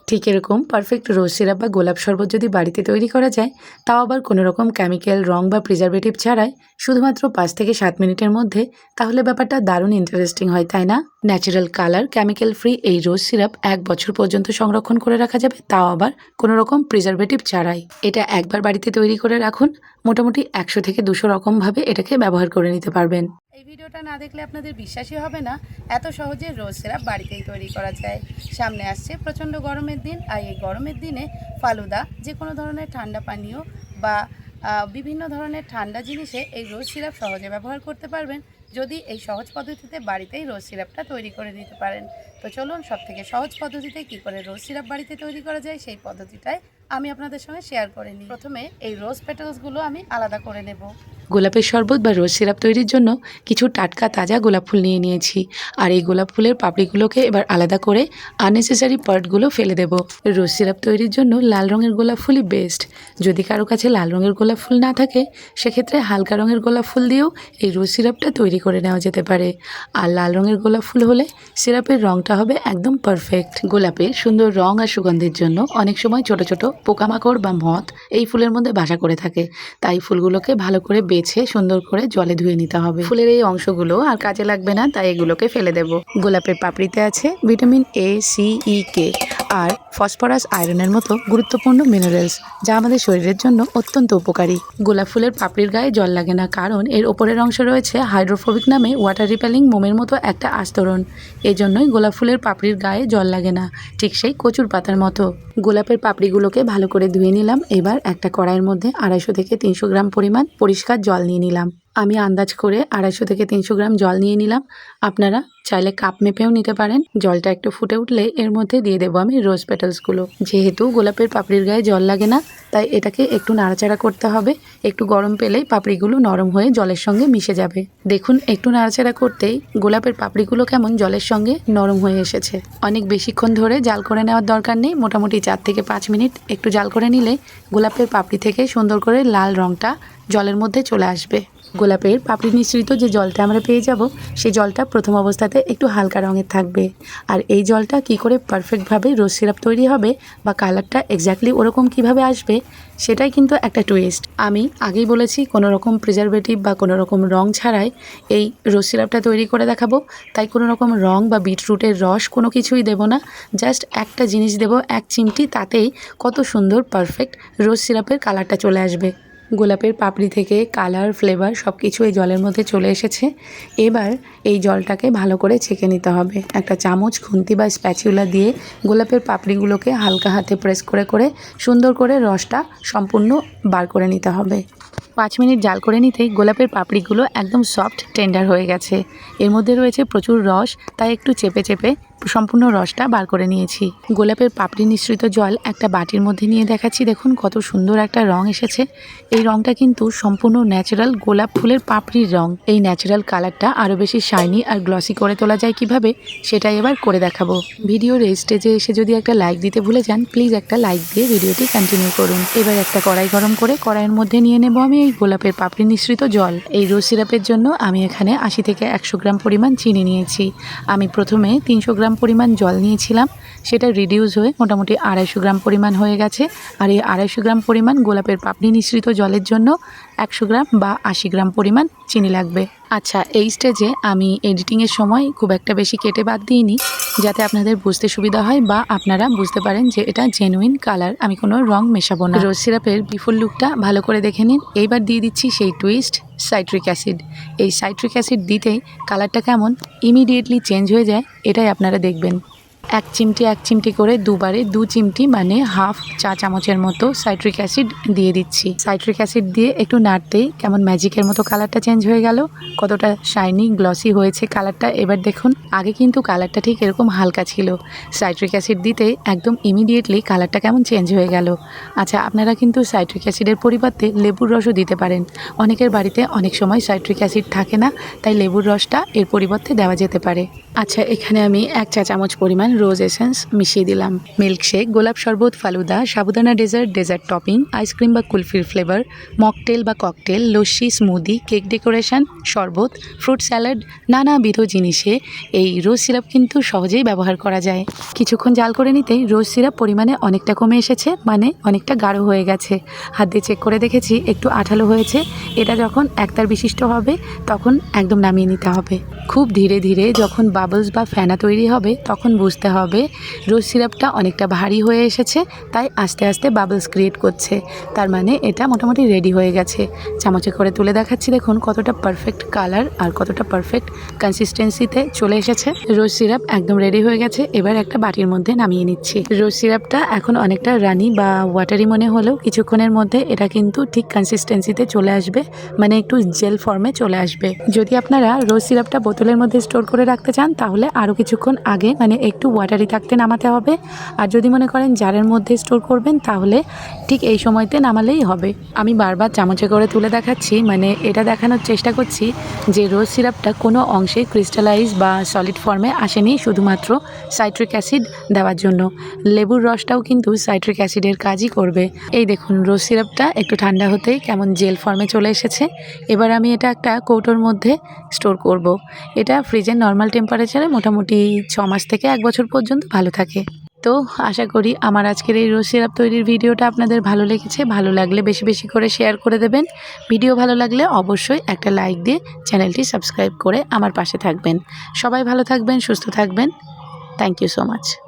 ঠিক এরকম পারফেক্ট রোজ সিরাপ বা গোলাপ শরবত যদি বাড়িতে তৈরি করা যায়, তাও আবার কোনো রকম কেমিক্যাল, রং বা প্রিজারভেটিভ ছাড়াই শুধুমাত্র 5 থেকে 7 মিনিটের মধ্যে, তাহলে ব্যাপারটা দারুণ ইন্টারেস্টিং হয়, তাই না? ন্যাচারাল কালার, কেমিক্যাল ফ্রি এই রোজ সিরাপ 1 বছর পর্যন্ত সংরক্ষণ করে রাখা যাবে, তাও আবার কোনো রকম প্রিজারভেটিভ ছাড়াই। এটা একবার বাড়িতে তৈরি করে রাখুন, মোটামুটি 100 থেকে 200 রকমভাবে এটাকে ব্যবহার করে নিতে পারবেন। এই ভিডিওটা না দেখলে আপনাদের বিশ্বাসই হবে না এত সহজে রোজ সিরাপ বাড়িতেই তৈরি করা যায়। সামনে আসছে প্রচণ্ড গরমের দিন, আর এই গরমের দিনে ফালুদা, যে কোনো ধরনের ঠান্ডা পানীয় বা বিভিন্ন ধরনের ঠান্ডা জিনিসে এই রোজ সিরাপ সহজে ব্যবহার করতে পারবেন যদি এই সহজ পদ্ধতিতে বাড়িতেই রোজ সিরাপটা তৈরি করে নিতে পারেন। তো চলুন সবথেকে সহজ পদ্ধতিতে কী করে রোজ সিরাপ বাড়িতে তৈরি করা যায় সেই পদ্ধতিটাই আমি আপনাদের সঙ্গে শেয়ার করে নিই। প্রথমে এই রোজ পেটালসগুলো আমি আলাদা করে নেব। গোলাপের শরবত বা রোজ সিরাপ তৈরির জন্য কিছু টাটকা তাজা গোলাপ ফুল নিয়ে নিয়েছি, আর এই গোলাপ ফুলের পাপড়িগুলোকে এবার আলাদা করে আননেসেসারি পার্টগুলো ফেলে দেব। রোজ সিরাপ তৈরির জন্য লাল রঙের গোলাপ ফুলই বেস্ট। যদি কারো কাছে লাল রঙের গোলাপ ফুল না থাকে, সেক্ষেত্রে হালকা রঙের গোলাপ ফুল দিয়েও এই রোজ সিরাপটা তৈরি করে নেওয়া যেতে পারে। আর লাল রঙের গোলাপ ফুল হলে সিরাপের রঙটা হবে একদম পারফেক্ট। গোলাপের সুন্দর রং আর সুগন্ধের জন্য অনেক সময় ছোট ছোট পোকামাকড় বা মথ এই ফুলের মধ্যে বাসা করে থাকে, তাই ফুলগুলোকে ভালো করে বেছে সুন্দর করে জলে ধুয়ে নিতে হবে। ফুলের এই অংশগুলো আর কাজে লাগবে না, তাই এগুলোকে ফেলে দেব। গোলাপের পাপড়িতে আছে vitamin A, C, E, K আর ফসফরাস, আয়রনের মতো গুরুত্বপূর্ণ মিনারেলস, যা আমাদের শরীরের জন্য অত্যন্ত উপকারী। গোলাপ ফুলের পাপড়ির গায়ে জল লাগে না, কারণ এর ওপরের অংশে রয়েছে হাইড্রোফোবিক নামে ওয়াটার রিপেলিং মোমের মতো একটা আস্তরণ। এই জন্যই গোলাপ ফুলের পাপড়ির গায়ে জল লাগে না, ঠিক সেই কচুর পাতার মতো। গোলাপের পাপড়িগুলোকে ভালো করে ধুয়ে নিলাম। এবার একটা কড়াইয়ের মধ্যে 250 থেকে 300 গ্রাম পরিমাণ পরিষ্কার জল নিয়ে নিলাম। আমি আন্দাজ করে 250 থেকে 300 গ্রাম জল নিয়ে নিলাম। আপনারা চাইলে কাপ মেপেও নিতে পারেন। জলটা একটু ফুটে উঠলে এর মধ্যে দিয়ে দেবো আমি রোজ পেটালসগুলো। যেহেতু গোলাপের পাপড়ির গায়ে জল লাগে না, তাই এটাকে একটু নাড়াচাড়া করতে হবে। একটু গরম পেলেই পাপড়িগুলো নরম হয়ে জলের সঙ্গে মিশে যাবে। দেখুন, একটু নাড়াচাড়া করতেই গোলাপের পাপড়িগুলো কেমন জলের সঙ্গে নরম হয়ে এসেছে। অনেক বেশিক্ষণ ধরে জাল করে নেওয়ার দরকার নেই, মোটামুটি 4 থেকে 5 মিনিট একটু জাল করে নিলে গোলাপের পাপড়ি থেকে সুন্দর করে লাল রঙটা জলের মধ্যে চলে আসবে। গোলাপের পাপড়ি মিশ্রিত যে জলটা আমরা পেয়ে যাব, সেই জলটা প্রথম অবস্থাতে একটু হালকা রঙের থাকবে। আর এই জলটা কি করে পারফেক্টভাবে রোজ সিরাপ তৈরি হবে বা কালারটা এক্স্যাক্টলি ওরকম কিভাবে আসবে, সেটাই কিন্তু একটা টুইস্ট। আমি আগেই বলেছি কোনো রকম প্রিজারভেটিভ বা কোনো রকম রং ছাড়াই এই রোজ সিরাপটা তৈরি করে দেখাবো, তাই কোনো রকম রং বা বিটরুটের রস কোনো কিছুই দেব না। জাস্ট একটা জিনিস দেব, 1 চিমটি, তাতেই কত সুন্দর পারফেক্ট রোজ সিরাপের কালারটা চলে আসবে। গোলাপের পাপড়ি থেকে কালার, ফ্লেভার সব কিছু এই জলের মধ্যে চলে এসেছে। এবার এই জলটাকে ভালো করে ছেঁকে নিতে হবে। একটা চামচ, খুন্তি বা স্প্যাচুলা দিয়ে গোলাপের পাপড়িগুলোকে হালকা হাতে প্রেস করে করে সুন্দর করে রসটা সম্পূর্ণ বার করে নিতে হবে। 5 মিনিট জাল করে নিতেই গোলাপের পাপড়িগুলো একদম সফট টেন্ডার হয়ে গেছে। এর মধ্যে রয়েছে প্রচুর রস, তাই একটু চেপে চেপে সম্পূর্ণ রসটা বার করে নিয়েছি। গোলাপের পাপড়ি মিশ্রিত জল একটা বাটির মধ্যে নিয়ে দেখাচ্ছি। দেখুন কত সুন্দর একটা রং এসেছে। এই রংটা কিন্তু সম্পূর্ণ ন্যাচারাল গোলাপ ফুলের পাপড়ির রং। এই ন্যাচারাল কালারটা আরও বেশি শাইনি আর গ্লসি করে তোলা যায় কিভাবে, সেটাই এবার করে দেখাবো। ভিডিওর এই স্টেজে এসে যদি একটা লাইক দিতে ভুলে যান, প্লিজ একটা লাইক দিয়ে ভিডিওটি কন্টিনিউ করুন। এবার একটা কড়াই গরম করে কড়াইয়ের মধ্যে নিয়ে নেব আমি এই গোলাপের পাপড়ি মিশ্রিত জল। এই রোজ সিরাপের জন্য আমি এখানে 80 থেকে 100 গ্রাম পরিমাণ চিনি নিয়েছি। আমি প্রথমে 300 গ্রাম পরিমাণ জল নিয়েছিলাম, সেটা রিডিউস হয়ে মোটামুটি 250 গ্রাম পরিমাণ হয়ে গেছে। আর এই 250 গ্রাম পরিমাণ গোলাপের পাপড়ি মিশ্রিত জলের জন্য 100 গ্রাম বা 80 গ্রাম পরিমাণ চিনি লাগবে। আচ্ছা, এই স্টেজে আমি এডিটিংয়ের সময় খুব একটা বেশি কেটে বাদ দিইনি, যাতে আপনাদের বুঝতে সুবিধা হয় বা আপনারা বুঝতে পারেন যে এটা জেনুইন কালার, আমি কোনো রং মেশাবো না। রোজ সিরাপের বিফোর লুকটা ভালো করে দেখে নিন। এইবার দিয়ে দিচ্ছি সেই টুইস্ট, সাইট্রিক অ্যাসিড। এই সাইট্রিক অ্যাসিড দিতেই কালারটা কেমন ইমিডিয়েটলি চেঞ্জ হয়ে যায়, এটাই আপনারা দেখবেন। 1 চিমটি করে দুবারে 2 চিমটি মানে হাফ চা চামচের মতো সাইট্রিক অ্যাসিড দিয়ে দিচ্ছি। সাইট্রিক অ্যাসিড দিয়ে একটু নাড়তেই কেমন ম্যাজিকের মতো কালারটা চেঞ্জ হয়ে গেল, কতটা শাইনি গ্লসি হয়েছে কালারটা। এবার দেখুন, আগে কিন্তু কালারটা ঠিক এরকম হালকা ছিল, সাইট্রিক অ্যাসিড দিতে একদম ইমিডিয়েটলি কালারটা কেমন চেঞ্জ হয়ে গেল। আচ্ছা, আপনারা কিন্তু সাইট্রিক অ্যাসিডের পরিবর্তে লেবুর রসও দিতে পারেন। অনেকের বাড়িতে অনেক সময় সাইট্রিক অ্যাসিড থাকে না, তাই লেবুর রসটা এর পরিবর্তে দেওয়া যেতে পারে। আচ্ছা, এখানে আমি 1 চা চামচ পরিমাণ রোজ এসেন্স মিশিয়ে দিলাম। মিল্কশেক, গোলাপ শরবত, ফালুদা, সাবুদানা ডেজার্ট টপিং, আইসক্রিম বা কুলফির ফ্লেভার, মকটেল বা cocktail, lassi, smoothie, cake decoration, শরবত, ফ্রুট স্যালাড, নানাবিধ জিনিসে এই রোজ সিরাপ কিন্তু সহজেই ব্যবহার করা যায়। কিছুক্ষণ জাল করে নিতেই রোজ সিরাপ পরিমাণে অনেকটা কমে এসেছে, মানে অনেকটা গাঢ় হয়ে গেছে। হাত দিয়ে চেক করে দেখেছি একটু আঠালো হয়েছে। এটা যখন একতার বিশিষ্ট হবে তখন একদম নামিয়ে নিতে হবে। খুব ধীরে ধীরে যখন বাবলস বা ফেনা তৈরি হবে তখন বুঝতে হবে রোজ সিরাপটা অনেকটা ভারী হয়ে এসেছে, তাই আস্তে আস্তে বাবলস ক্রিয়েট করছে। তার মানে এটা মোটামুটি রেডি হয়ে গেছে। চামচে করে তুলে দেখাচ্ছি, দেখুন কতটা পারফেক্ট কালার আর কতটা পারফেক্ট কনসিস্টেন্সিতে চলে এসেছে। রোজ সিরাপ একদম রেডি হয়ে গেছে। এবার একটা বাটির মধ্যে নামিয়ে নিচ্ছি। রোজ সিরাপটা এখন অনেকটা রানি বা ওয়াটারি মনে হলেও কিছুক্ষণের মধ্যে এটা কিন্তু ঠিক কনসিস্টেন্সিতে চলে আসবে, মানে একটু জেল ফর্মে চলে আসবে। যদি আপনারা রোজ সিরাপটা বোতলের মধ্যে স্টোর করে রাখতে চান তাহলে আরও কিছুক্ষণ আগে মানে একটু ওয়াটারি থাকতে নামাতে হবে। আর যদি মনে করেন জারের মধ্যে স্টোর করবেন তাহলে ঠিক এই সময়তে নামালেই হবে। আমি বারবার চামচে করে তুলে দেখাচ্ছি, মানে এটা দেখানোর চেষ্টা করছি যে রোজ সিরাপটা কোনো অংশে ক্রিস্টালাইজ বা সলিড ফর্মে আসেনি, শুধুমাত্র সাইট্রিক অ্যাসিড দেওয়ার জন্য। লেবুর রসটাও কিন্তু সাইট্রিক অ্যাসিডের কাজই করবে। এই দেখুন রোজ সিরাপটা একটু ঠান্ডা হতেই কেমন জেল ফর্মে চলে এসেছে। এবার আমি এটা একটা কৌটোর মধ্যে স্টোর করব। এটা ফ্রিজের নর্মাল টেম্পারেচারে মোটামুটি 6 মাস থেকে 1 বছর পর্যন্ত ভালো থাকে। তো আশা করি আমার আজকের এই রোজ সিরাপ তৈরির ভিডিওটা আপনাদের ভালো লেগেছে। ভালো লাগলে বেশি বেশি করে শেয়ার করে দেবেন। ভিডিও ভালো লাগলে অবশ্যই একটা লাইক দিয়ে চ্যানেলটি সাবস্ক্রাইব করে আমার পাশে থাকবেন। সবাই ভালো থাকবেন, সুস্থ থাকবেন। Thank you so much.